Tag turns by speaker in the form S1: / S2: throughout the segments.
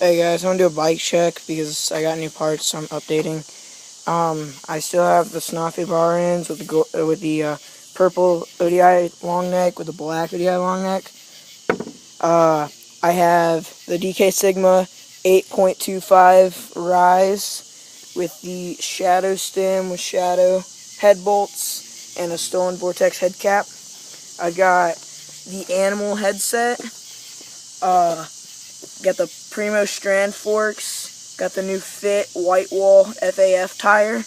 S1: Hey guys, I want to do a bike check because I got new parts, so I'm updating. I still have the Snuffy bar ends with the purple ODI long neck with the black ODI long neck. I have the DK Sigma 8.25 Rise with the Shadow stem with Shadow head bolts and a Stolen Vortex head cap. I got the Animal headset. Got the Primo Strand forks. Got the new Fit White Wall FAF tire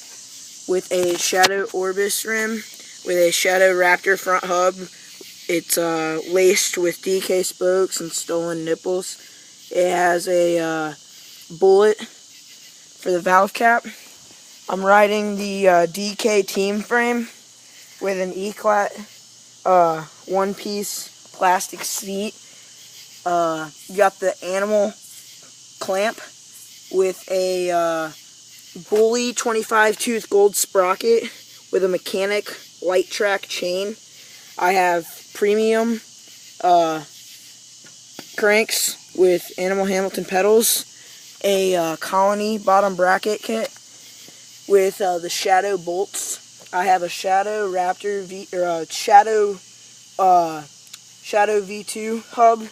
S1: with a Shadow Orbis rim with a Shadow Raptor front hub. It's laced with DK spokes and stolen nipples. It has a bullet for the valve cap. I'm riding the DK team frame with an E-Clat one-piece plastic seat. You got the Animal clamp with a Bully 25 tooth gold sprocket with a mechanic light track chain. I have premium cranks with Animal Hamilton pedals, a Colony bottom bracket kit with the Shadow bolts. I have a Shadow Raptor Shadow V2 hub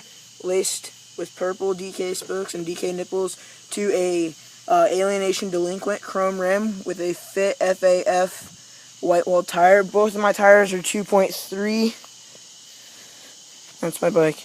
S1: laced with purple DK spokes and DK nipples to a Alienation Delinquent chrome rim with a Fit FAF white wall tire. Both of my tires are 2.3. That's my bike.